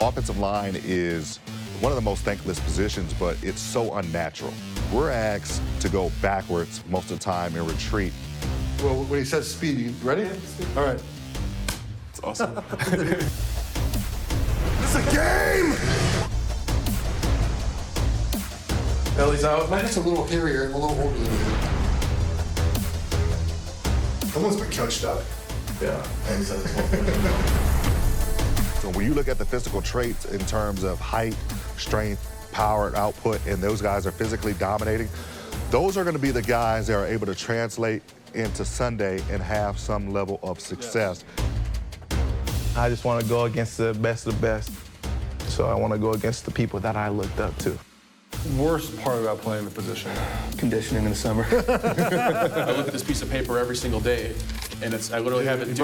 Offensive line is one of the most thankless positions, but it's so unnatural. We're asked to go backwards most of the time in retreat. Well, when he says speed, you ready? All right. It's awesome. It's a game! Belly's out. Mine's a little hairier and a little older than you. Someone's been coached up. Yeah. So when you look at the physical traits in terms of height, strength, power, output, and those guys are physically dominating, those are going to be the guys that are able to translate into Sunday and have some level of success. I just want to go against the best of the best. So I want to go against the people that I looked up to. Worst part about playing the position? Conditioning in the summer. I look at this piece of paper every single day, and I literally have it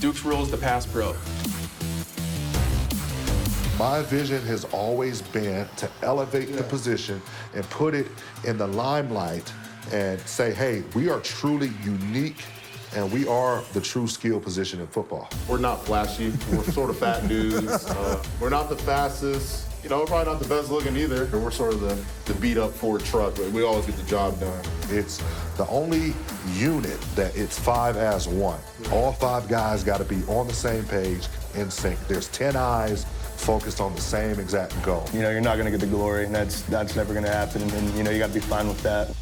Duke's rules to pass pro. My vision has always been to elevate the position and put it in the limelight and say, hey, we are truly unique and we are the true skill position in football. We're not flashy. We're sort of fat dudes. We're not the fastest. You know, we're probably not the best looking either. We're sort of the beat up Ford truck, but we always get the job done. It's the only unit that it's 5 as 1. All 5 guys got to be on the same page in sync. There's 10 eyes focused on the same exact goal. You know, you're not going to get the glory, and that's never going to happen. And, you know, you got to be fine with that.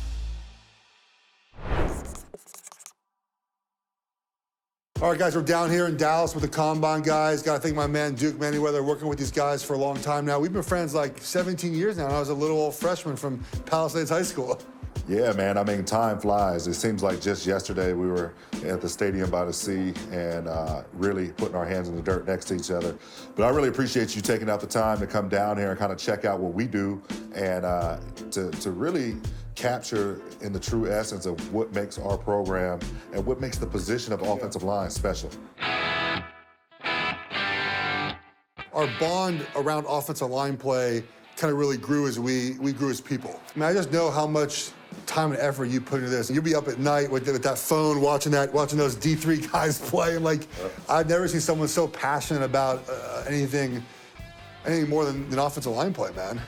All right, guys, we're down here in Dallas with the Combine guys. Got to thank my man, Duke Manyweather, working with these guys for a long time now. We've been friends like 17 years now, and I was a little old freshman from Palisades High School. Yeah, man, I mean, time flies. It seems like just yesterday we were at the stadium by the sea and really putting our hands in the dirt next to each other. But I really appreciate you taking out the time to come down here and kind of check out what we do and to really capture in the true essence of what makes our program and what makes the position of offensive line special. Our bond around offensive line play kind of really grew as we grew as people. I mean, I just know how much time and effort you put into this. You'll be up at night with that phone watching those D3 guys play. And like, I've never seen someone so passionate about anything more than offensive line play, man.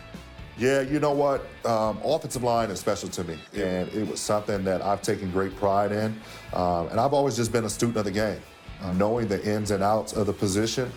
Yeah, you know what? Offensive line is special to me, and it was something that I've taken great pride in. And I've always just been a student of the game, knowing the ins and outs of the position,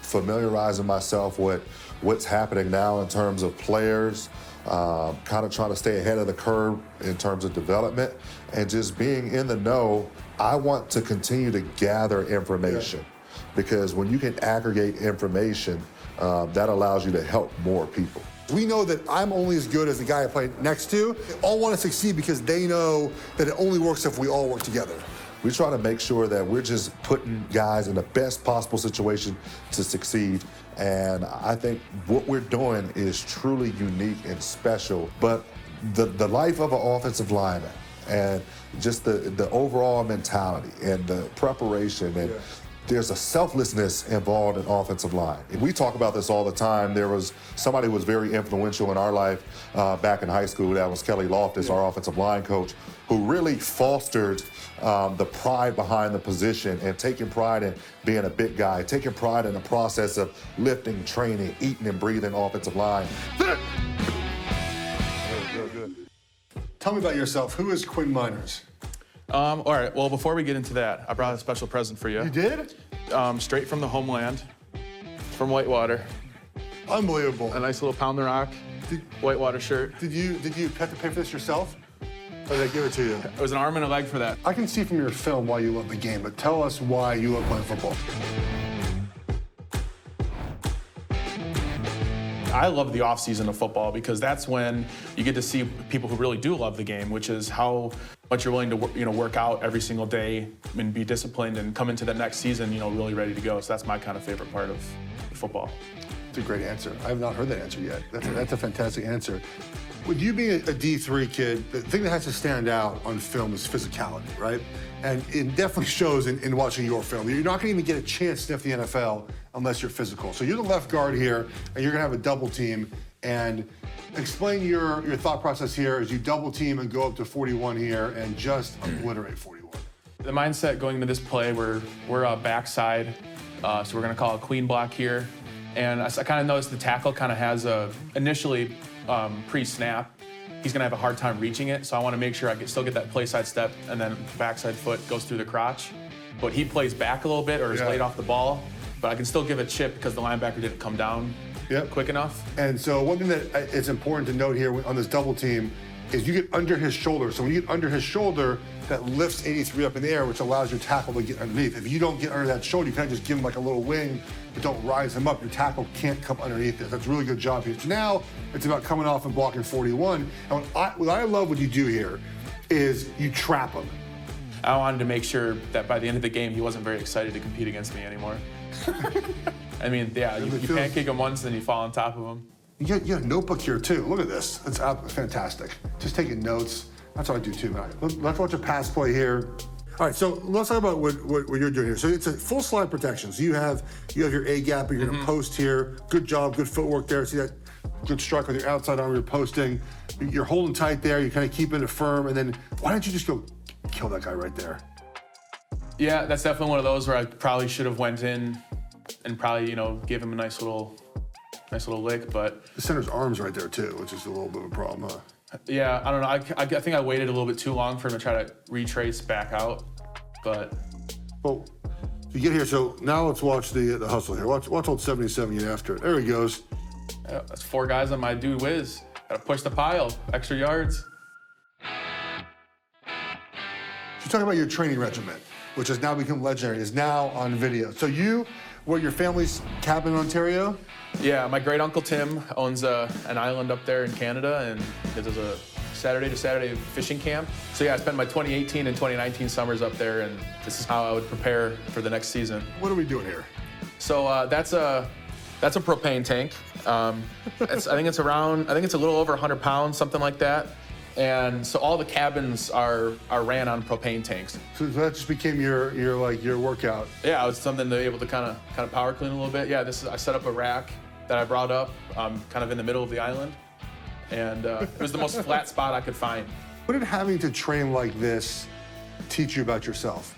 familiarizing myself with what's happening now in terms of players, kind of trying to stay ahead of the curve in terms of development, and just being in the know. I want to continue to gather information because when you can aggregate information, that allows you to help more people. We know that I'm only as good as the guy I play next to. They all want to succeed because they know that it only works if we all work together. We try to make sure that we're just putting guys in the best possible situation to succeed. And I think what we're doing is truly unique and special. But the life of an offensive lineman and just the overall mentality and the preparation and there's a selflessness involved in offensive line. We talk about this all the time. There was somebody who was very influential in our life back in high school. That was Kelly Loftus, our offensive line coach, who really fostered the pride behind the position and taking pride in being a big guy, taking pride in the process of lifting, training, eating and breathing offensive line. Good. Tell me about yourself. Who is Quinn Meinerz? All right, well, before we get into that, I brought a special present for you. You did? Straight from the homeland, from Whitewater. Unbelievable. A nice little Pound the Rock Whitewater shirt. Did you have to pay for this yourself? Or did I give it to you? It was an arm and a leg for that. I can see from your film why you love the game, but tell us why you love playing football. I love the offseason of football because that's when you get to see people who really do love the game, which is how much you're willing to work out every single day and be disciplined and come into the next season, really ready to go. So that's my kind of favorite part of football. It's a great answer. I have not heard that answer yet. That's a fantastic answer. With you being a D3 kid, the thing that has to stand out on film is physicality, right? And it definitely shows in watching your film. You're not going to even get a chance to sniff the NFL unless you're physical. So you're the left guard here, and you're going to have a double team. And explain your thought process here as you double team and go up to 41 here and just obliterate 41. The mindset going into this play, we're backside, so we're going to call a queen block here. And I kind of noticed the tackle kind of has initially pre-snap, he's gonna have a hard time reaching it. So I wanna make sure I can still get that play side step and then backside foot goes through the crotch. But he plays back a little bit or is late off the ball, but I can still give a chip because the linebacker didn't come down quick enough. And so one thing that it's important to note here on this double team is you get under his shoulder. So when you get under his shoulder, that lifts 83 up in the air, which allows your tackle to get underneath. If you don't get under that shoulder, you kind of just give him like a little wing, but don't rise him up. Your tackle can't come underneath it. That's a really good job here. So now it's about coming off and blocking 41. And what I love what you do here is you trap him. I wanted to make sure that by the end of the game, he wasn't very excited to compete against me anymore. I mean, yeah, you pancake him once, then you fall on top of him. You got a notebook here too. Look at this. That's fantastic. Just taking notes. That's what I do too, man. Let's watch a pass play here. All right, so let's talk about what you're doing here. So it's a full slide protection. So you have your A gap, you're gonna post here. Good job, good footwork there. See that good strike with your outside arm, you're posting. You're holding tight there, you're kind of keeping it firm, and then why don't you just go kill that guy right there? Yeah, that's definitely one of those where I probably should have went in and probably, give him a nice little lick, but... The center's arm's right there too, which is a little bit of a problem, huh? Yeah, I don't know. I think I waited a little bit too long for him to try to retrace back out, but... Well, you get here, so now let's watch the hustle here. Watch old 77 get after it. There he goes. Yeah, that's 4 guys on my dude Wiz. Gotta push the pile, extra yards. So talk about your training regimen, which has now become legendary, is now on video. So you were at your family's cabin in Ontario? Yeah, my great uncle Tim owns an island up there in Canada, and there's a Saturday to Saturday fishing camp. So yeah, I spent my 2018 and 2019 summers up there, and this is how I would prepare for the next season. What are we doing here? So that's a propane tank. I think it's a little over 100 pounds, something like that. And so all the cabins are ran on propane tanks. So that just became your workout. Yeah, it was something to be able to kind of power clean a little bit. Yeah, I set up a rack that I brought up kind of in the middle of the island, and it was the most flat spot I could find. What did having to train like this teach you about yourself?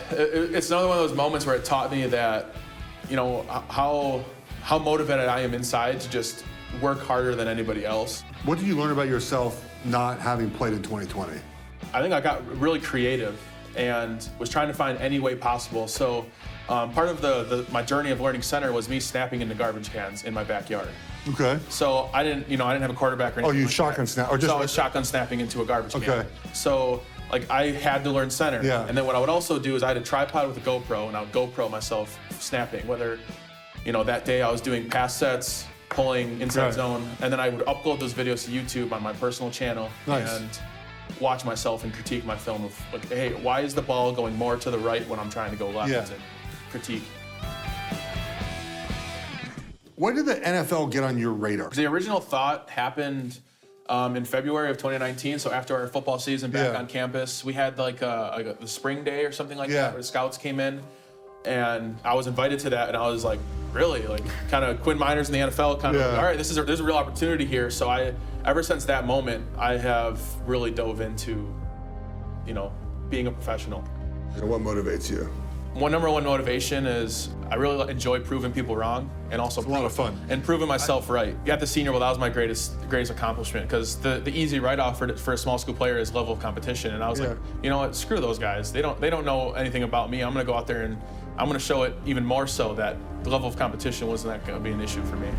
It's another one of those moments where it taught me that, how motivated I am inside to just work harder than anybody else. What did you learn about yourself not having played in 2020? I think I got really creative and was trying to find any way possible. So part of my journey of learning center was me snapping into garbage cans in my backyard. Okay. So I didn't have a quarterback or anything. Oh, you like shotgun that. snap, or just? So I was shotgun snapping into a garbage can. Okay. So I had to learn center. Yeah. And then what I would also do is I had a tripod with a GoPro, and I would GoPro myself snapping. Whether, that day I was doing pass sets, pulling inside zone, and then I would upload those videos to YouTube on my personal channel. Nice. And watch myself and critique my film of hey, why is the ball going more to the right when I'm trying to go left? Yeah. And critique. When did the NFL get on your radar? The original thought happened in February of 2019. So after our football season back on campus, we had the spring day or something like that where the scouts came in, and I was invited to that, and I was like, really? Kind of Quinn Meinerz in the NFL, all right, there's a real opportunity here. So ever since that moment, I have really dove into, being a professional. And what motivates you? Number one motivation is I really enjoy proving people wrong, and also a lot of fun. And proving myself right. At the Senior Bowl, that was my greatest accomplishment, because the easy write-off for a small school player is level of competition. And I was like, you know what? Screw those guys. They don't know anything about me. I'm gonna go out there and I'm gonna show it even more so that the level of competition wasn't gonna be an issue for me.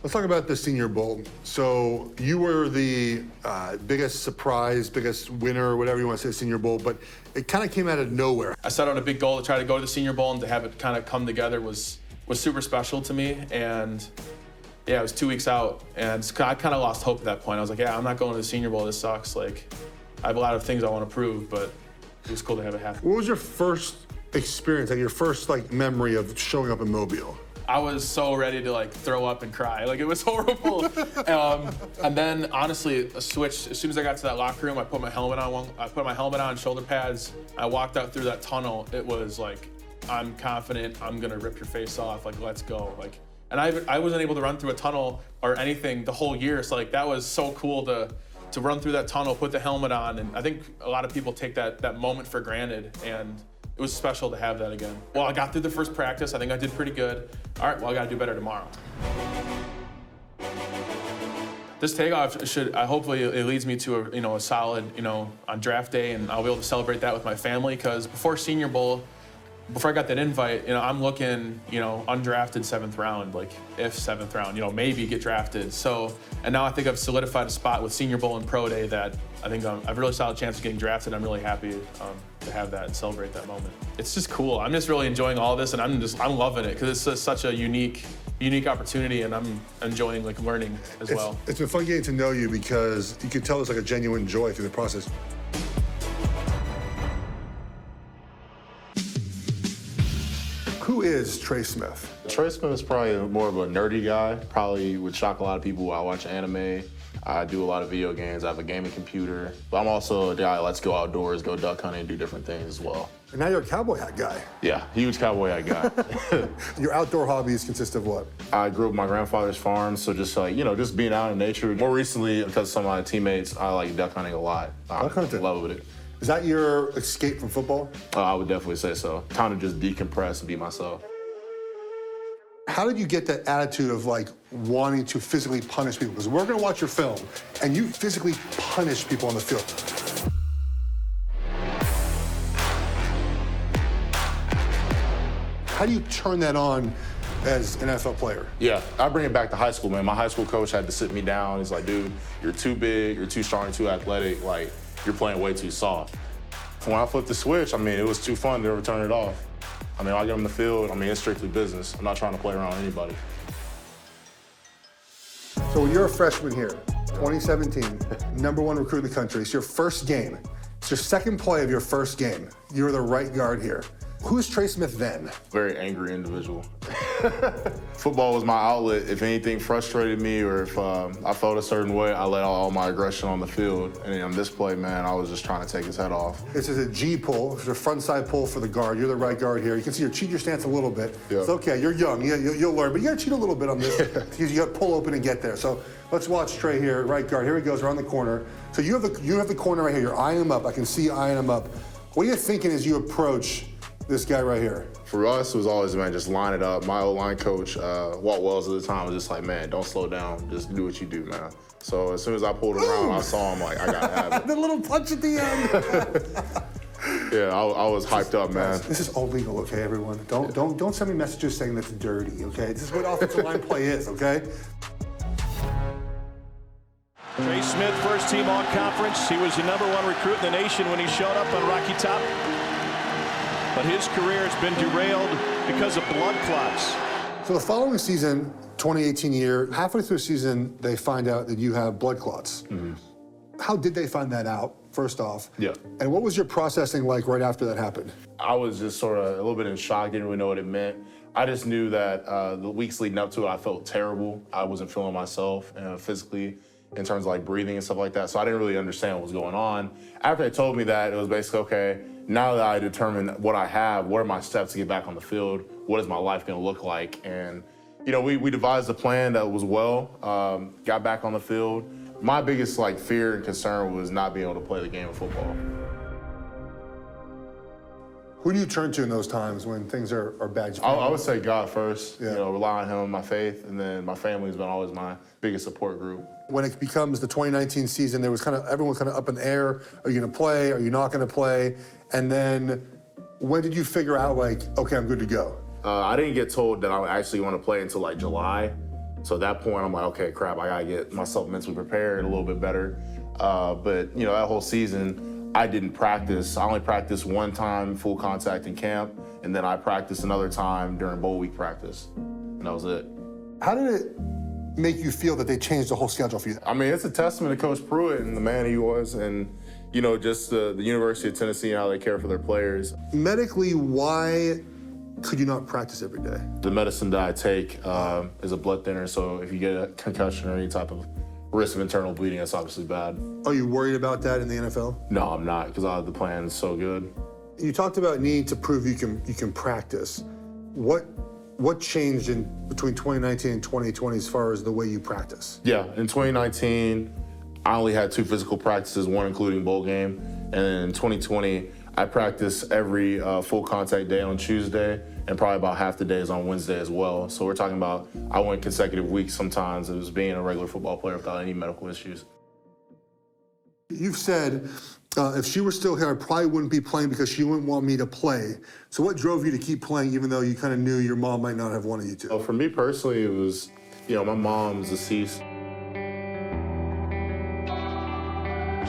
Let's talk about the Senior Bowl. So you were the biggest surprise, biggest winner, whatever you want to say, Senior Bowl, but it kind of came out of nowhere. I set out a big goal to try to go to the Senior Bowl, and to have it kind of come together was super special to me. And yeah, it was 2 weeks out, and I kind of lost hope at that point. I was like, yeah, I'm not going to the Senior Bowl. This sucks. I have a lot of things I want to prove, but it was cool to have it happen. What was your first experience, your first memory of showing up in Mobile? I was so ready to throw up and cry. It was horrible. And then honestly, a switch. As soon as I got to that locker room, I put my helmet on, shoulder pads. I walked out through that tunnel. It was I'm confident. I'm gonna rip your face off. Let's go. And I wasn't able to run through a tunnel or anything the whole year. So that was so cool to run through that tunnel, put the helmet on. And I think a lot of people take that moment for granted. And it was special to have that again. Well, I got through the first practice. I think I did pretty good. All right, well, I got to do better tomorrow. This takeoff hopefully it leads me to a solid, on draft day, and I'll be able to celebrate that with my family, because before Senior Bowl, before I got that invite, I'm looking, undrafted 7th round, like if 7th round, maybe get drafted. So, and now I think I've solidified a spot with Senior Bowl and Pro Day that I think I've a really solid chance of getting drafted. I'm really happy to have that and celebrate that moment. It's just cool. I'm just really enjoying all this, and I'm loving it, because it's such a unique opportunity, and I'm enjoying learning as well. It's been fun getting to know you, because you can tell there's a genuine joy through the process. Who is Trey Smith? Trey Smith is probably more of a nerdy guy. Probably would shock a lot of people. I watch anime. I do a lot of video games. I have a gaming computer. But I'm also a guy that lets go outdoors, go duck hunting, and do different things as well. And now you're a cowboy hat guy. Yeah, huge cowboy hat guy. Your outdoor hobbies consist of what? I grew up on my grandfather's farm, so just just being out in nature. More recently, because of some of my teammates, I like duck hunting a lot. Duck hunting? Love it. Is that your escape from football? I would definitely say so. Time to just decompress and be myself. How did you get that attitude of wanting to physically punish people? Because we're going to watch your film, and you physically punish people on the field. How do you turn that on as an NFL player? Yeah, I bring it back to high school, man. My high school coach had to sit me down. He's like, dude, you're too big, you're too strong, you're too athletic, you're playing way too soft. When I flipped the switch, it was too fun to ever turn it off. I get on the field, it's strictly business. I'm not trying to play around with anybody. So when you're a freshman here, 2017, #1 recruit in the country, it's your first game. It's your second play of your first game. You're the right guard here. Who's Trey Smith then? Very angry individual. Football was my outlet. If anything frustrated me or if I felt a certain way, I let all my aggression on the field. And on this play, man, I was just trying to take his head off. This is a G pull. It's a front side pull for the guard. You're the right guard here. You can see you cheat your stance a little bit. Yeah. It's okay. You're young. You'll learn. But you got to cheat a little bit on this because you got to pull open and get there. So let's watch Trey here, right guard. Here he goes around the corner. So you have the corner right here. You're eyeing him up. I can see you eyeing him up. What are you thinking as you approach this guy right here? For us, it was always, man, just line it up. My O-line coach, Walt Wells at the time, was just like, man, don't slow down. Just do what you do, man. So as soon as I pulled around, I saw him I got to have it. The little punch at the end. Yeah, I was hyped up, man. This is all legal, okay, everyone? Don't send me messages saying that's dirty, okay? This is what offensive line play is, okay? Trey Smith, first team all-conference. He was the #1 recruit in the nation when he showed up on Rocky Top. But his career has been derailed because of blood clots. So the following season, 2018 year, halfway through the season, they find out that you have blood clots. Mm-hmm. How did they find that out, first off? Yeah. And what was your processing like right after that happened? I was just sort of a little bit in shock, didn't really know what it meant. I just knew that the weeks leading up to it, I felt terrible. I wasn't feeling myself physically in terms of breathing and stuff like that. So I didn't really understand what was going on. After they told me that, it was basically, okay, now that I determined what I have, what are my steps to get back on the field? What is my life going to look like? And, we devised a plan that was got back on the field. My biggest fear and concern was not being able to play the game of football. Who do you turn to in those times when things are bad? I would say God first, yeah. Rely on him, my faith, and then my family has been always my biggest support group. When it becomes the 2019 season, there was everyone was up in the air. Are you going to play? Are you not going to play? And then when did you figure out okay, I'm good to go? I didn't get told that I actually want to play until July. So at that point, I'm like, okay, crap, I got to get myself mentally prepared a little bit better. But that whole season, I didn't practice. I only practiced one time full contact in camp, and then I practiced another time during bowl week practice. And that was it. How did it make you feel that they changed the whole schedule for you? It's a testament to Coach Pruitt and the man he was, and just the University of Tennessee and how they care for their players. Medically, why could you not practice every day? The medicine that I take is a blood thinner, so if you get a concussion or any type of risk of internal bleeding, that's obviously bad. Are you worried about that in the NFL? No, I'm not, because the plan is so good. You talked about needing to prove you can practice. What changed between 2019 and 2020 as far as the way you practice? Yeah, in 2019, I only had 2 physical practices, one including bowl game. And then in 2020, I practice every full contact day on Tuesday and probably about half the days on Wednesday as well. So we're talking about, I went consecutive weeks sometimes. It was being a regular football player without any medical issues. You've said, if she were still here, I probably wouldn't be playing because she wouldn't want me to play. So what drove you to keep playing even though you kind of knew your mom might not have wanted you to? So for me personally, it was, my mom's deceased.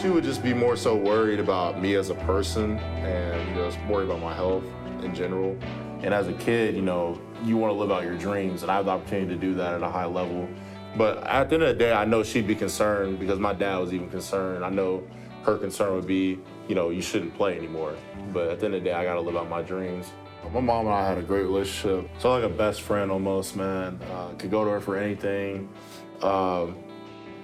She would just be more so worried about me as a person and, just worried about my health in general. And as a kid, you want to live out your dreams, and I have the opportunity to do that at a high level. But at the end of the day, I know she'd be concerned because my dad was even concerned. I know her concern would be, you shouldn't play anymore. But at the end of the day, I got to live out my dreams. My mom and I had a great relationship. So like a best friend almost, man. Could go to her for anything.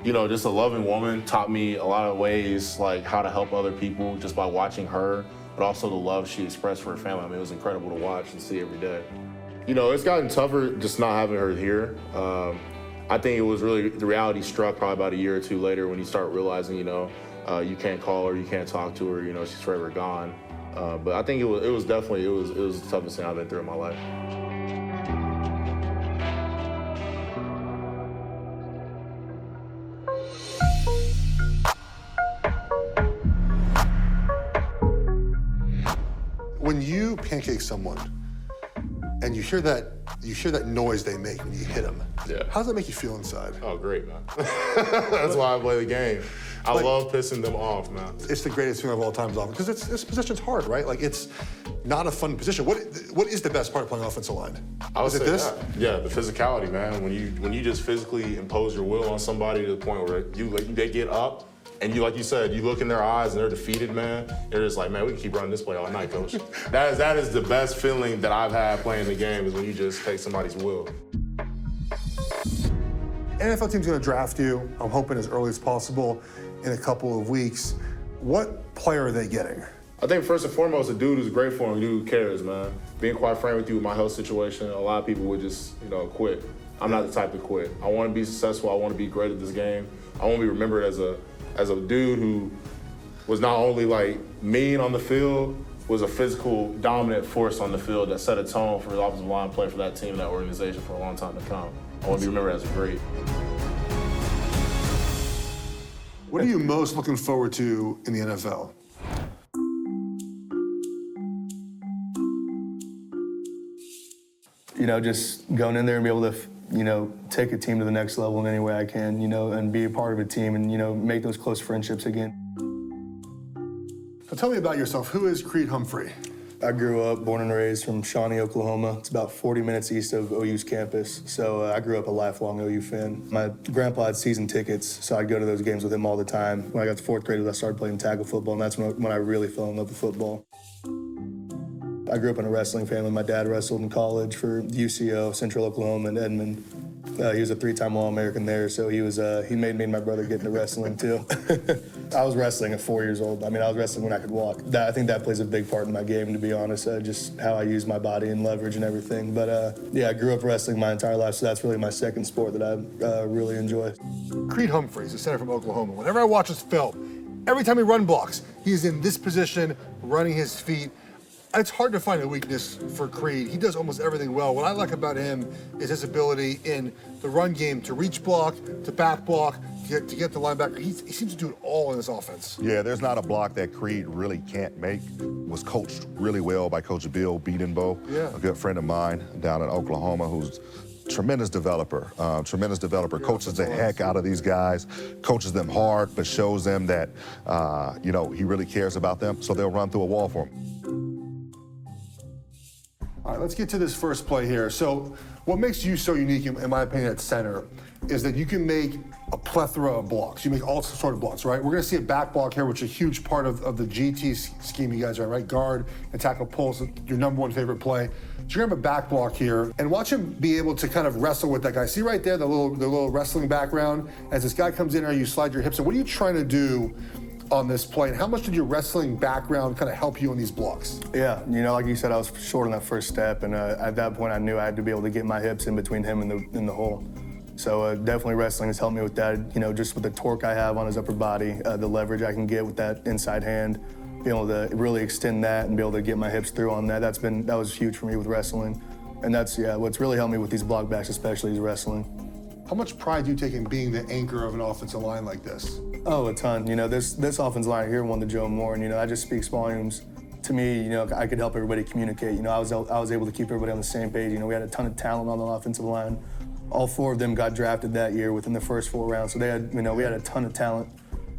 Just a loving woman, taught me a lot of ways, like how to help other people just by watching her, but also the love she expressed for her family. I mean, it was incredible to watch and see every day. It's gotten tougher just not having her here. I think it was really, the reality struck probably about a year or two later when you start realizing, you can't call her, you can't talk to her, she's forever gone. But I think it was definitely the toughest thing I've been through in my life. When you pancake someone and you hear that noise they make when you hit them, how does that make you feel inside? Oh, great, man. That's why I play the game. I love pissing them off, man. It's the greatest feeling of all time, because this position's hard, right? Like, it's not a fun position. What is the best part of playing offensive line? I would Is it say this? that. Yeah, the physicality, man. When you just physically impose your will on somebody to the point where they get up, and like you said, you look in their eyes and they're defeated, man. They're just like, man, we can keep running this play all night, coach. That is the best feeling that I've had playing the game, is when you just take somebody's will. NFL team's gonna draft you, I'm hoping as early as possible, in a couple of weeks. What player are they getting? I think first and foremost, a dude who's great for him, a dude who cares, man. Being quite frank with you with my health situation, a lot of people would just, quit. I'm not the type to quit. I want to be successful. I want to be great at this game. I want to be remembered as a dude who was not only like mean on the field, was a physical dominant force on the field that set a tone for the offensive line play for that team, that organization for a long time to come. I want to be remembered as a great. What are you most looking forward to in the NFL? Just going in there and be able to, take a team to the next level in any way I can, and be a part of a team and, make those close friendships again. So tell me about yourself. Who is Crete Humphrey? I grew up, born and raised from Shawnee, Oklahoma. It's about 40 minutes east of OU's campus. So I grew up a lifelong OU fan. My grandpa had season tickets, so I'd go to those games with him all the time. When I got to fourth grade, I started playing tackle football, and that's when I really fell in love with football. I grew up in a wrestling family. My dad wrestled in college for UCO, Central Oklahoma, and Edmond. He was a 3-time All-American there, so he made me and my brother get into wrestling too. I was wrestling at 4 years old. I was wrestling when I could walk. I think that plays a big part in my game, to be honest, just how I use my body and leverage and everything. But I grew up wrestling my entire life, so that's really my second sport that I really enjoy. Crete Humphrey is a center from Oklahoma. Whenever I watch his film, every time he run blocks, he's in this position, running his feet. It's hard to find a weakness for Crete. He does almost everything well. What I like about him is his ability in the run game to reach block, to back block, to get the linebacker. He seems to do it all in this offense. Yeah, there's not a block that Crete really can't make. Was coached really well by Coach Bill Bedenbow, a good friend of mine down in Oklahoma, who's tremendous developer, coaches the heck out of these guys, coaches them hard, but shows them that, he really cares about them, so they'll run through a wall for him. All right, let's get to this first play here. So what makes you so unique, in my opinion, at center, is that you can make a plethora of blocks. You make all sorts of blocks, right? We're gonna see a back block here, which is a huge part of the GT scheme you guys are, right? Guard and tackle pulls, your number one favorite play. So you're gonna have a back block here, and watch him be able to kind of wrestle with that guy. See right there, the little wrestling background? As this guy comes in here, you slide your hips in. What are you trying to do on this play, and how much did your wrestling background kind of help you on these blocks? Yeah, like you said, I was short on that first step, and at that point I knew I had to be able to get my hips in between him and the hole. So definitely wrestling has helped me with that, just with the torque I have on his upper body, the leverage I can get with that inside hand, be able to really extend that and be able to get my hips through on that. That was huge for me with wrestling. And that's, what's really helped me with these block backs especially is wrestling. How much pride do you take in being the anchor of an offensive line like this? Oh, a ton. This offensive line here won the Joe Moore, and that just speaks volumes to me. I could help everybody communicate. I was able to keep everybody on the same page. We had a ton of talent on the offensive line. All 4 of them got drafted that year within the first 4 rounds. So they had, we had a ton of talent.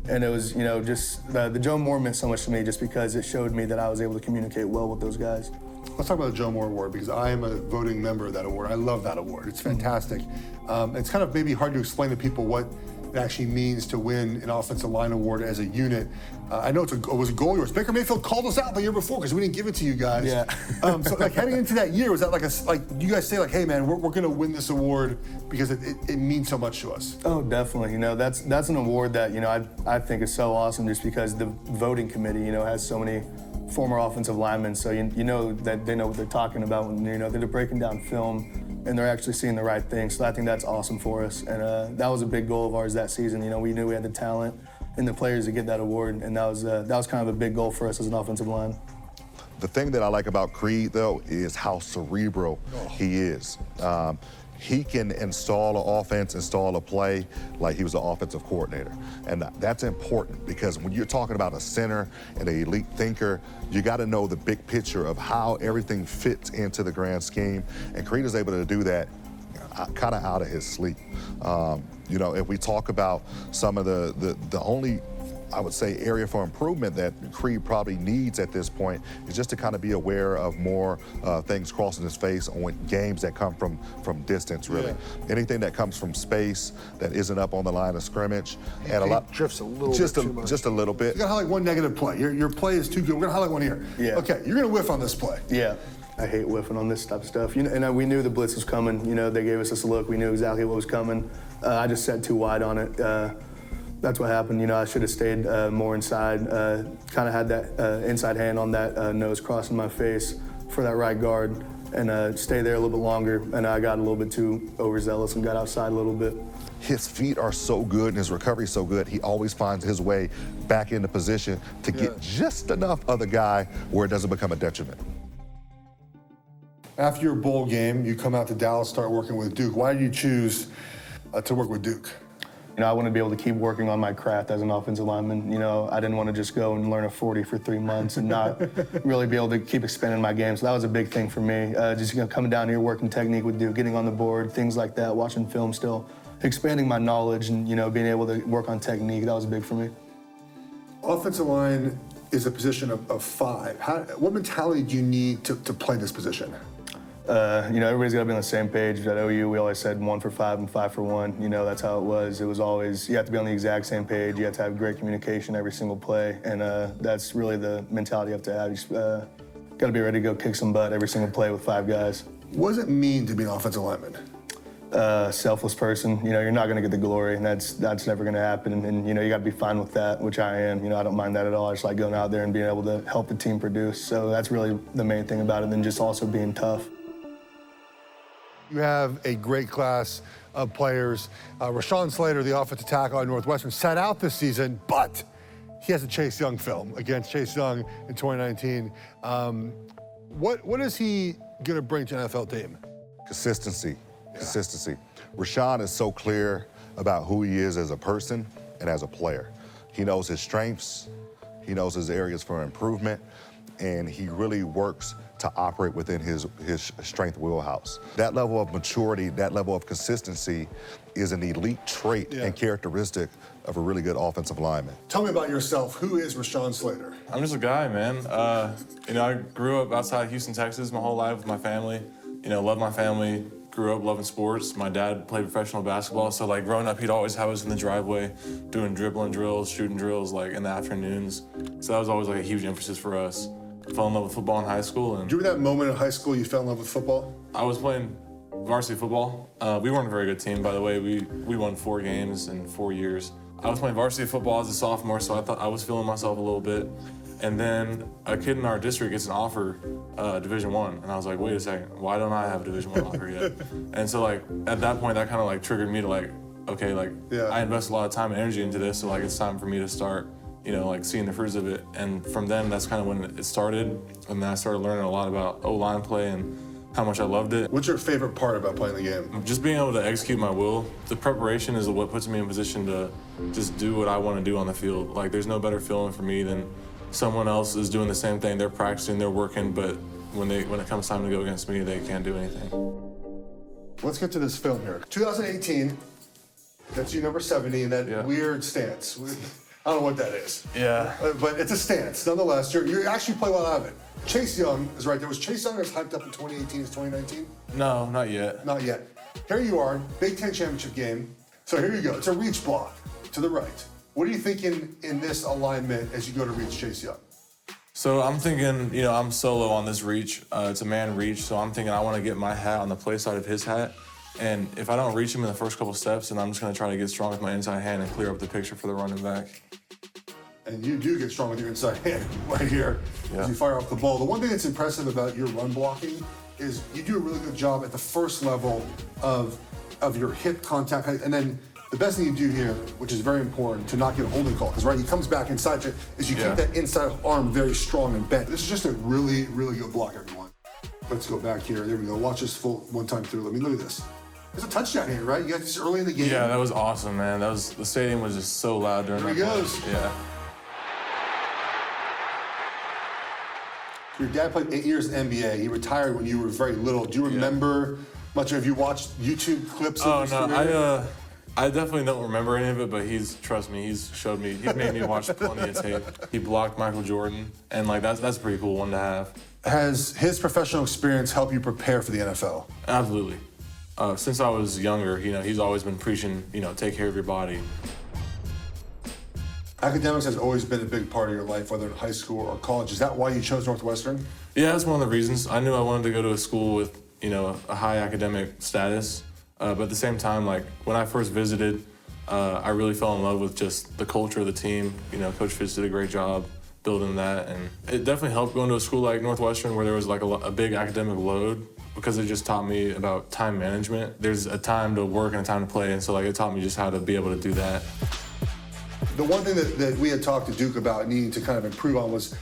And it was, just the Joe Moore meant so much to me just because it showed me that I was able to communicate well with those guys. Let's talk about the Joe Moore Award because I am a voting member of that award. I love that award. It's fantastic. It's kind of maybe hard to explain to people what it actually means to win an offensive line award as a unit. I know it was a goal of yours. Baker Mayfield called us out the year before because we didn't give it to you guys. Yeah. So heading into that year, was that like you guys say hey man, we're going to win this award because it means so much to us? Oh, definitely. That's an award that I think is so awesome just because the voting committee has so many former offensive linemen, so you know that they know what they're talking about when they're breaking down film and they're actually seeing the right thing. So I think that's awesome for us, and that was a big goal of ours that season. We knew we had the talent and the players to get that award, and that was kind of a big goal for us as an offensive line. The thing that I like about Creed, though, is how cerebral he is. He can install an offense, install a play like he was an offensive coordinator. And that's important because when you're talking about a center and an elite thinker, you got to know the big picture of how everything fits into the grand scheme. And Creed is able to do that kind of out of his sleep. If we talk about some of the only, I would say, area for improvement that Creed probably needs at this point is just to kind of be aware of more things crossing his face on games that come from distance, really. Yeah. Anything that comes from space that isn't up on the line of scrimmage. And a lot drifts a little bit too much. Just a little bit. You got to highlight one negative play. Your play is too good. We're going to highlight one here. Yeah. Okay, you're going to whiff on this play. Yeah. I hate whiffing on this type of stuff. And we knew the blitz was coming. They gave us this look. We knew exactly what was coming. I just set too wide on it. That's what happened. I should have stayed more inside. Kind of had that inside hand on that nose crossing my face for that right guard and stay there a little bit longer. And I got a little bit too overzealous and got outside a little bit. His feet are so good and his recovery is so good, he always finds his way back into position to get just enough of the guy where it doesn't become a detriment. After your bowl game, you come out to Dallas, start working with Duke. Why did you choose to work with Duke? I wanted to be able to keep working on my craft as an offensive lineman. I didn't want to just go and learn a 40 for 3 months and not really be able to keep expanding my game. So that was a big thing for me. Just coming down here, working technique with Duke, getting on the board, things like that, watching film still, expanding my knowledge and, being able to work on technique. That was big for me. Offensive line is a position of 5. What mentality do you need to play this position? Everybody's got to be on the same page. At OU, we always said 1 for 5 and 5 for 1. That's how it was. It was always, you have to be on the exact same page. You have to have great communication every single play. And that's really the mentality you have to have. You just, got to be ready to go kick some butt every single play with 5 guys. What does it mean to be an offensive lineman? Selfless person. You're not going to get the glory, and that's never going to happen. And you got to be fine with that, which I am. I don't mind that at all. I just like going out there and being able to help the team produce. So that's really the main thing about it, and then just also being tough. You have a great class of players. Rashaan Slater, the offensive tackle at Northwestern, sat out this season, but he has a Chase Young film against Chase Young in 2019. What is he going to bring to an NFL team? Consistency. Rashaan is so clear about who he is as a person and as a player. He knows his strengths, he knows his areas for improvement, and he really works to operate within his strength wheelhouse. That level of maturity, that level of consistency is an elite trait and characteristic of a really good offensive lineman. Tell me about yourself. Who is Rashaan Slater? I'm just a guy, man. I grew up outside Houston, Texas my whole life with my family. Loved my family, grew up loving sports. My dad played professional basketball, so growing up, he'd always have us in the driveway doing dribbling drills, shooting drills in the afternoons. So that was always a huge emphasis for us. Fell in love with football in high school. And do you remember that moment in high school you fell in love with football? I was playing varsity football. We weren't a very good team, by the way. We won 4 games in 4 years. I was playing varsity football as a sophomore, so I thought I was feeling myself a little bit. And then a kid in our district gets an offer, Division I, and I was like, wait a second, why don't I have a Division I offer yet? And so at that point, that kind of triggered me to okay, I invest a lot of time and energy into this, so it's time for me to start like seeing the fruits of it. And from then, that's kind of when it started. And then I started learning a lot about O-line play and how much I loved it. What's your favorite part about playing the game? Just being able to execute my will. The preparation is what puts me in position to just do what I want to do on the field. Like, there's no better feeling for me than someone else is doing the same thing. They're practicing, they're working, but when it comes time to go against me, they can't do anything. Let's get to this film here. 2018, that's you number 70 in that weird stance. I don't know what that is. Yeah. But it's a stance. Nonetheless, you actually play well out of it. Chase Young is right there. Was Chase Young as hyped up in 2018 as 2019? No, not yet. Not yet. Here you are, Big Ten championship game. So here you go. It's a reach block to the right. What are you thinking in this alignment as you go to reach Chase Young? So I'm thinking, I'm solo on this reach. It's a man reach, so I'm thinking I want to get my hat on the play side of his hat. And if I don't reach him in the first couple steps, then I'm just going to try to get strong with my inside hand and clear up the picture for the running back. And you do get strong with your inside hand right here as you fire off the ball. The one thing that's impressive about your run blocking is you do a really good job at the first level of your hip contact. And then the best thing you do here, which is very important to not get a holding call, because he comes back inside you, is you keep that inside arm very strong and bent. This is just a really, really good block, everyone. Let's go back here. There we go. Watch this full one time through. Look at this. There's a touchdown here, right? You got this early in the game. Yeah, that was awesome, man. The stadium was just so loud during that. There he goes. Yeah. Your dad played 8 years in the NBA. He retired when you were very little. Do you remember much of it? Have you watched YouTube clips of his career? I definitely don't remember any of it, but trust me, he's made me watch plenty of tape. He blocked Michael Jordan, and that's a pretty cool one to have. Has his professional experience helped you prepare for the NFL? Absolutely. Since I was younger, he's always been preaching, take care of your body. Academics has always been a big part of your life, whether in high school or college. Is that why you chose Northwestern? Yeah, that's one of the reasons. I knew I wanted to go to a school with, a high academic status. But at the same time, when I first visited, I really fell in love with just the culture of the team. Coach Fitz did a great job building that. And it definitely helped going to a school like Northwestern where there was a big academic load, because it just taught me about time management. There's a time to work and a time to play. And so it taught me just how to be able to do that. The one thing that we had talked to Duke about needing to kind of improve on was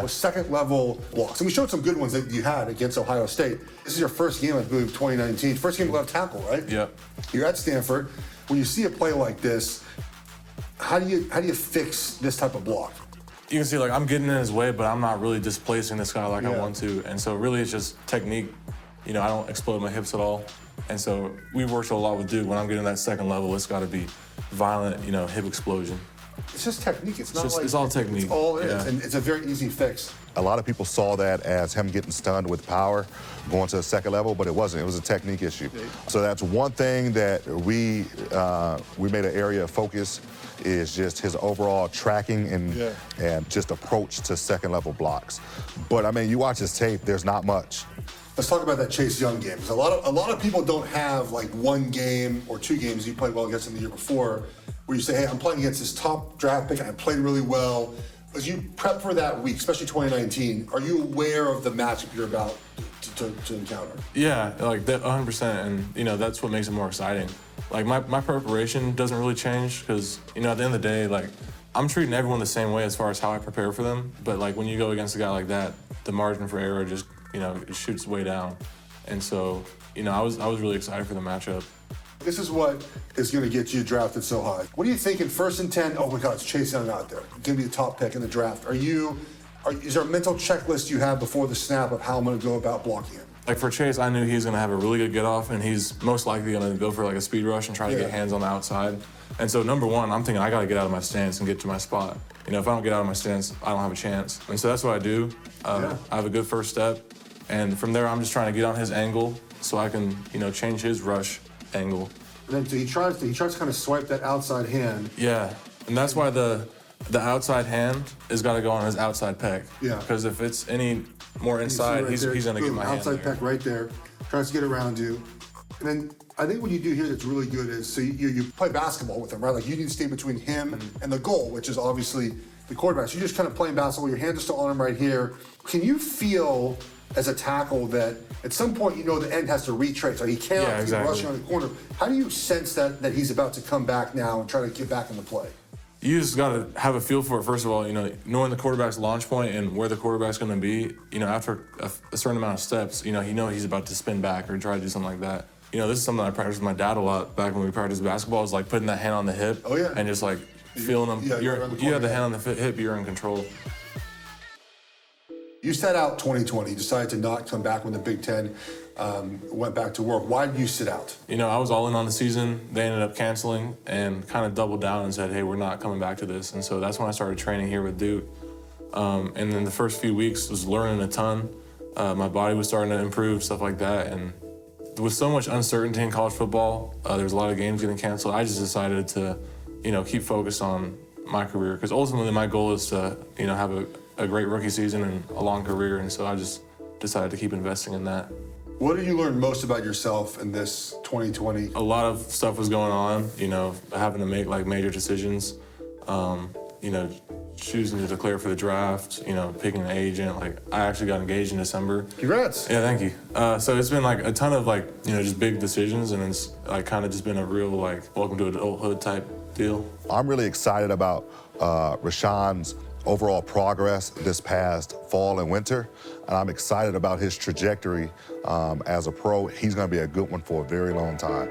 second level blocks. And we showed some good ones that you had against Ohio State. This is your first game, I believe, 2019. First game left tackle, right? Yep. You're at Stanford. When you see a play like this, how do you fix this type of block? You can see I'm getting in his way, but I'm not really displacing this guy like I want to. And so really it's just technique. I don't explode my hips at all. And so we worked a lot with Duke. When I'm getting that second level, it's got to be violent, hip explosion. It's just technique. It's not it's all technique. It's all it is, and it's a very easy fix. A lot of people saw that as him getting stunned with power, going to the second level, but it wasn't. It was a technique issue. So that's one thing that we made an area of focus, is just his overall tracking and just approach to second level blocks. But you watch his tape, there's not much. Let's talk about that Chase Young game. Because a lot of people don't have one game or two games you played well against him the year before, where you say, hey, I'm playing against this top draft pick and I played really well. As you prep for that week, especially 2019, are you aware of the matchup you're about to encounter? Yeah, that 100%, and that's what makes it more exciting. My preparation doesn't really change, because at the end of the day, I'm treating everyone the same way as far as how I prepare for them. But when you go against a guy like that, the margin for error just it shoots way down. And so I was really excited for the matchup. This is what is going to get you drafted so high. What do you think in 1st and 10? Oh my God, it's Chase Young out there. Going to be the top pick in the draft. Is there a mental checklist you have before the snap of how I'm going to go about blocking him? For Chase, I knew he was going to have a really good get off, and he's most likely going to go for a speed rush and try to get hands on the outside. And so number one, I'm thinking I got to get out of my stance and get to my spot. If I don't get out of my stance, I don't have a chance. And so that's what I do. I have a good first step, and from there I'm just trying to get on his angle so I can change his rush angle. And then so he tries to kind of swipe that outside hand. Yeah, and that's why the outside hand has got to go on his outside pec. Yeah. Because if it's any more inside, he's going to get my hand outside pec right there. Tries to get around you. And then I think what you do here that's really good is, so you play basketball with him, right? You need to stay between him and the goal, which is obviously the quarterback. So you're just kind of playing basketball. Your hands are still on him right here. Can you feel as a tackle that at some point the end has to retrace, or he cannot keep rushing on the corner? How do you sense that he's about to come back now and try to get back into play? You just got to have a feel for it, first of all, knowing the quarterback's launch point and where the quarterback's going to be, after a certain amount of steps, he's about to spin back or try to do something like that. This is something I practiced with my dad a lot back when we practiced basketball, is like putting that hand on the hip and just like feeling them. You have the hand on the hip, you're in control. You sat out 2020. You decided to not come back when the Big Ten went back to work. Why did you sit out? I was all in on the season. They ended up canceling and kind of doubled down and said, hey, we're not coming back to this. And so that's when I started training here with Duke. And then the first few weeks was learning a ton. My body was starting to improve, stuff like that. And with so much uncertainty in college football, there's a lot of games getting canceled. I just decided to, keep focused on my career, because ultimately my goal is to, have a great rookie season and a long career. And so I just decided to keep investing in that. What did you learn most about yourself in this 2020? A lot of stuff was going on, having to make like major decisions, choosing to declare for the draft, picking an agent. Like, I actually got engaged in December. Congrats. Yeah, thank you. So it's been like a ton of just big decisions, and it's like kind of just been a real welcome to adulthood type deal. I'm really excited about Rashawn's overall progress this past fall and winter, and I'm excited about his trajectory as a pro. He's going to be a good one for a very long time.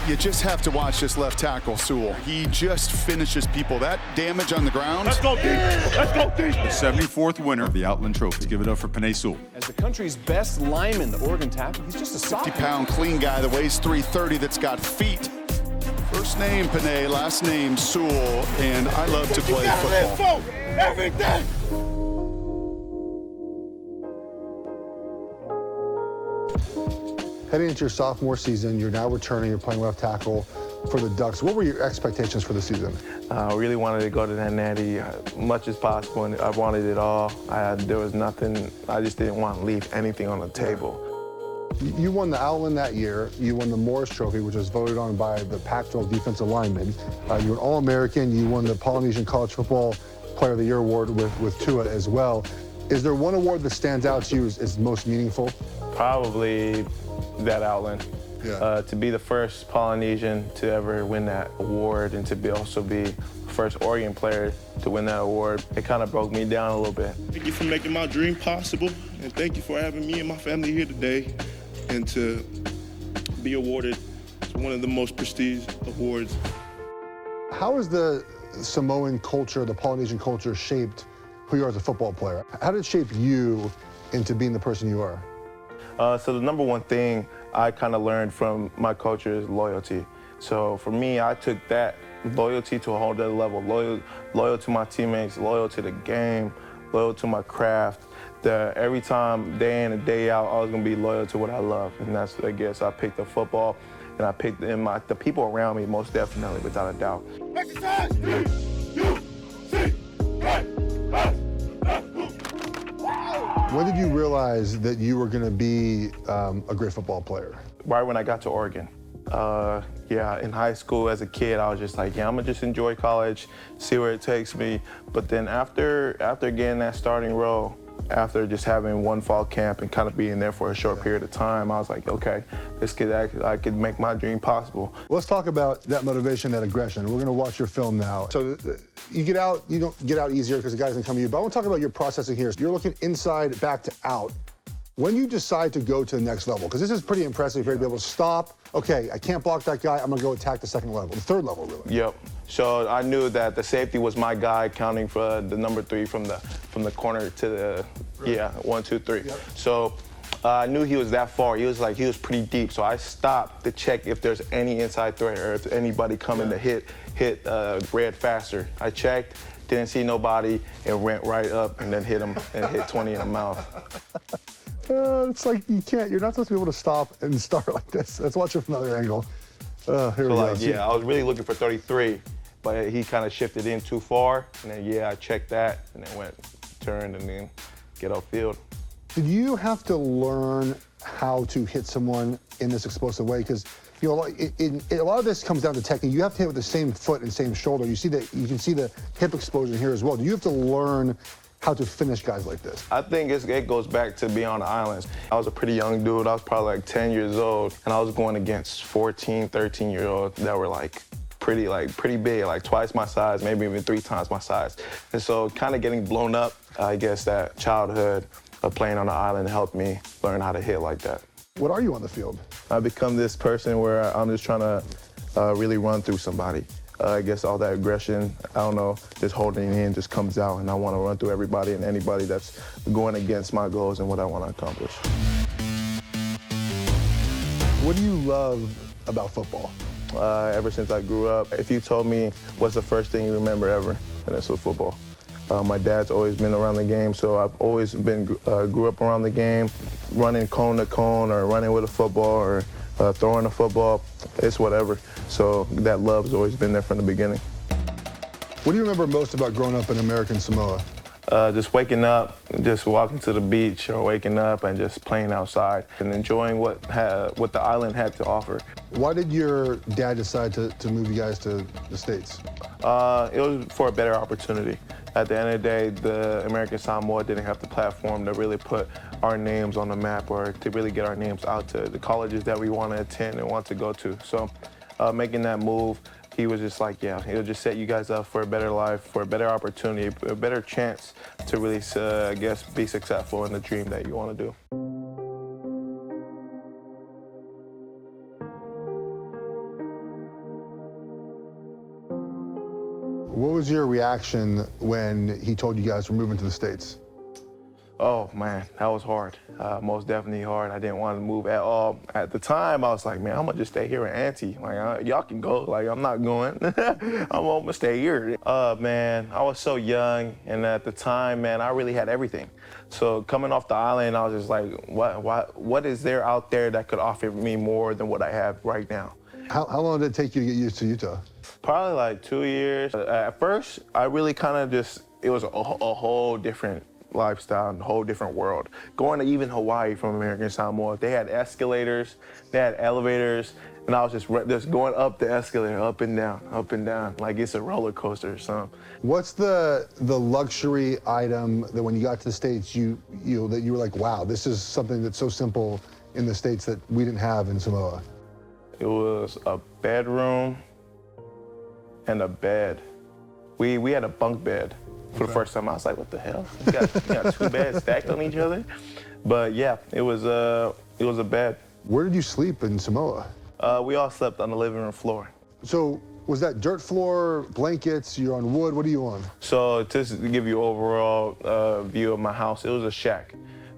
You just have to watch this left tackle, Sewell. He just finishes people. That damage on the ground. Let's go deep. Let's go deep. The 74th winner of the Outland Trophy. Give it up for Penei Sewell. As the country's best lineman, the Oregon tackle, he's just a sophomore. 50-pound clean guy that weighs 330, that's got feet. First name Penei, last name Sewell, and I love to play football. Every day. Heading into your sophomore season, you're now returning, you're playing left tackle for the Ducks. What were your expectations for the season? I really wanted to go to that natty much as possible, and I wanted it all. There was nothing, I just didn't want to leave anything on the table. You won the Outland that year. You won the Morris Trophy, which was voted on by the Pac-12 defensive linemen. You were an All-American. You won the Polynesian College Football Player of the Year award with Tua as well. Is there one award that stands out to you as most meaningful? Probably that Outland. Yeah. To be the first Polynesian to ever win that award, and to also be the first Oregon player to win that award, it kind of broke me down a little bit. Thank you for making my dream possible, and thank you for having me and my family here today, and to be awarded one of the most prestigious awards. How has the Samoan culture, the Polynesian culture, shaped who you are as a football player? How did it shape you into being the person you are? So the number one thing I kind of learned from my culture is loyalty. So for me, I took that loyalty to a whole other level. Loyal to my teammates, loyal to the game, loyal to my craft. That every time, day in and day out, I was gonna be loyal to what I love. And that's, I guess, I picked the football, and I picked the people around me, most definitely, without a doubt. Exercise! When did you realize that you were going to be a great football player? Right when I got to Oregon. In high school as a kid, I was just like, I'm gonna just enjoy college, see where it takes me. But then after getting that starting role, after just having one fall camp and kind of being there for a short period of time, I was like, okay, I could make my dream possible. Let's talk about that motivation, that aggression. We're gonna watch your film now. So you get out, you don't get out easier because the guys can come to you, but I want to talk about your processing here. So you're looking inside, back to out. When you decide to go to the next level, because this is pretty impressive here to be able to stop, okay, I can't block that guy, I'm gonna go attack the second level, the third level, really. Yep. So I knew that the safety was my guy, counting for the number 3 from the corner to the, 1, 2, 3. Yep. So I knew he was that far. He was pretty deep. So I stopped to check if there's any inside threat or if anybody coming to hit Red faster. I checked, didn't see nobody, and went right up and then hit him and hit 20 in the mouth. It's like you're not supposed to be able to stop and start like this. Let's watch it from another angle. Here we go. I was really looking for 33, but he kind of shifted in too far, and then I checked that, and then turned, and then get upfield. Did you have to learn how to hit someone in this explosive way? Because a lot of this comes down to technique. You have to hit with the same foot and same shoulder. You can see the hip explosion here as well. Do you have to learn how to finish guys like this? I think it goes back to being on the islands. I was a pretty young dude. I was probably like 10 years old, and I was going against 14, 13-year-olds that were like pretty big, like twice my size, maybe even 3 times my size. And so kind of getting blown up, I guess that childhood of playing on the island helped me learn how to hit like that. What are you on the field? I've become this person where I'm just trying to really run through somebody. I guess all that aggression, I don't know, just holding it in just comes out, and I want to run through everybody and anybody that's going against my goals and what I want to accomplish. What do you love about football? Ever since I grew up, if you told me what's the first thing you remember ever, and that's with football. My dad's always been around the game, so I've always been grew up around the game, running cone to cone or running with a football or throwing a football. It's whatever. So that love's always been there from the beginning. What do you remember most about growing up in American Samoa? Just waking up, just walking to the beach or waking up and just playing outside and enjoying what the island had to offer. Why did your dad decide to move you guys to the States? It was for a better opportunity. At the end of the day, the American Samoa didn't have the platform to really put our names on the map or to really get our names out to the colleges that we want to attend and want to go to. So making that move, he was just like, yeah, it'll just set you guys up for a better life, for a better opportunity, a better chance to really, I guess, be successful in the dream that you want to do. What was your reaction when he told you guys were moving to the States? Oh, man, that was hard. Most definitely hard. I didn't want to move at all. At the time, I was like, man, I'm going to just stay here with Auntie. Like, y'all can go. Like, I'm not going. I'm going to stay here. Man, I was so young, and at the time, man, I really had everything. So coming off the island, I was just like, what is there out there that could offer me more than what I have right now? How long did it take you to get used to Utah? Probably like 2 years. At first, I really kind of just, it was a whole different lifestyle and a whole different world. Going to even Hawaii from American Samoa, they had escalators, they had elevators, and I was just going up the escalator, up and down, like it's a roller coaster or something. What's the luxury item that when you got to the States, that you were like, wow, this is something that's so simple in the States that we didn't have in Samoa? It was a bedroom and a bed. We had a bunk bed. For the first time, I was like, what the hell? You got 2 beds stacked on each other? But yeah, it was a bed. Where did you sleep in Samoa? We all slept on the living room floor. So was that dirt floor, blankets, you're on wood, what are you on? So just to give you an overall view of my house, it was a shack.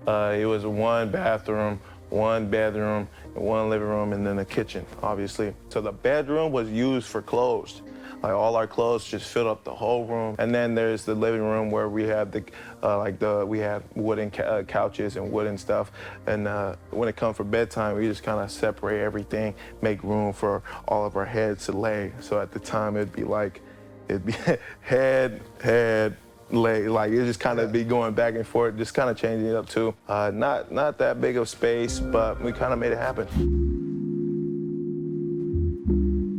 It was 1 bathroom, 1 bedroom, 1 living room, and then a kitchen, obviously. So the bedroom was used for clothes. Like all our clothes just filled up the whole room. And then there's the living room where we have we have wooden couches and wooden stuff. And when it comes for bedtime, we just kind of separate everything, make room for all of our heads to lay. So at the time, it'd be head, leg, like it just kind of be going back and forth, just kind of changing it up too. Not that big of space, but we kind of made it happen.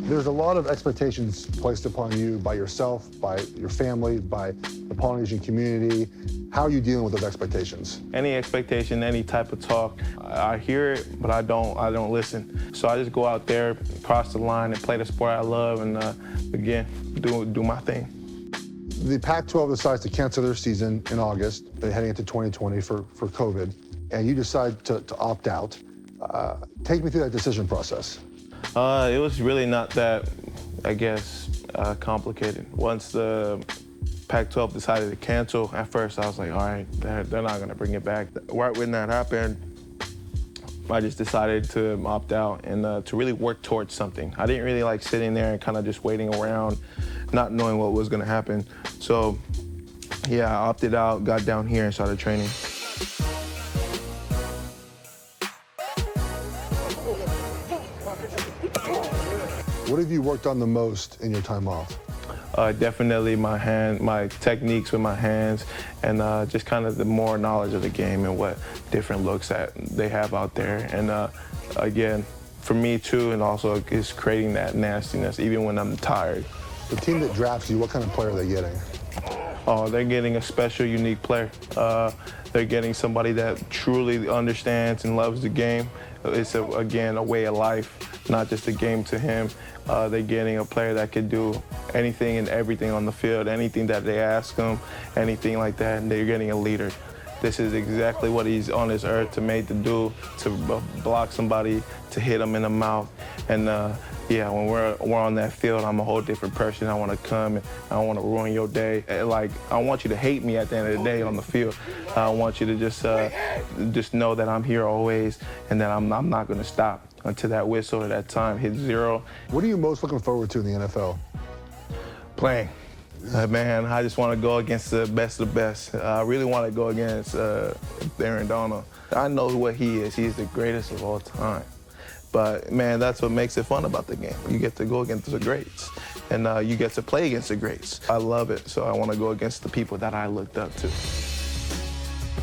There's a lot of expectations placed upon you by yourself, by your family, by the Polynesian community. How are you dealing with those expectations? Any expectation, any type of talk, I hear it, but I don't listen. So I just go out there, cross the line, and play the sport I love, and again, do my thing. The Pac-12 decides to cancel their season in August, heading into 2020 for COVID, and you decide to opt out. Take me through that decision process. It was really not that, I guess, complicated. Once the Pac-12 decided to cancel, at first I was like, all right, they're not going to bring it back. Right when that happened, I just decided to opt out and to really work towards something. I didn't really like sitting there and kind of just waiting around, not knowing what was going to happen. So, yeah, I opted out, got down here and started training. What have you worked on the most in your time off? Definitely my techniques with my hands, and just kind of the more knowledge of the game and what different looks that they have out there. And again, for me too, and also is creating that nastiness even when I'm tired. The team that drafts you, what kind of player are they getting? Oh, they're getting a special, unique player. They're getting somebody that truly understands and loves the game. It's, again, a way of life. not just a game to him. They're getting a player that could do anything and everything on the field, anything that they ask him, anything like that, and they're getting a leader. This is exactly what he's on this earth to made to do, to block somebody, to hit him in the mouth. And yeah, when we're on that field, I'm a whole different person. I want to come and I don't want to ruin your day. Like, I want you to hate me at the end of the day on the field. I want you to just know that I'm here always and that I'm not going to stop until that whistle or that time hits 0. What are you most looking forward to in the NFL? Playing. Man, I just want to go against the best of the best. I really want to go against Aaron Donald. I know what he is. He's the greatest of all time. But, man, that's what makes it fun about the game. You get to go against the greats, and you get to play against the greats. I love it, so I want to go against the people that I looked up to.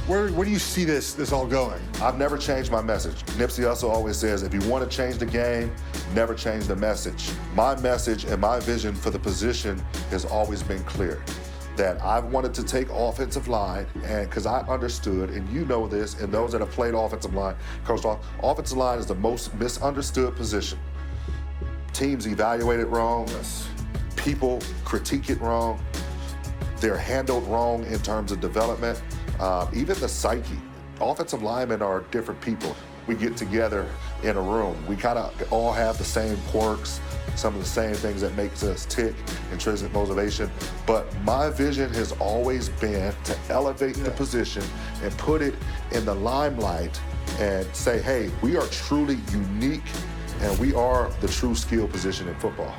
Where do you see this all going? I've never changed my message. Nipsey Hussle always says, if you want to change the game, never change the message. My message and my vision for the position has always been clear. That I wanted to take offensive line, and because I understood, and you know this, and those that have played offensive line, coached off, offensive line is the most misunderstood position. Teams evaluate it wrong. People critique it wrong. They're handled wrong in terms of development. Even the psyche. Offensive linemen are different people. We get together in a room. We kind of all have the same quirks, some of the same things that makes us tick, intrinsic motivation. But my vision has always been to elevate the position and put it in the limelight and say, hey, we are truly unique and we are the true skill position in football.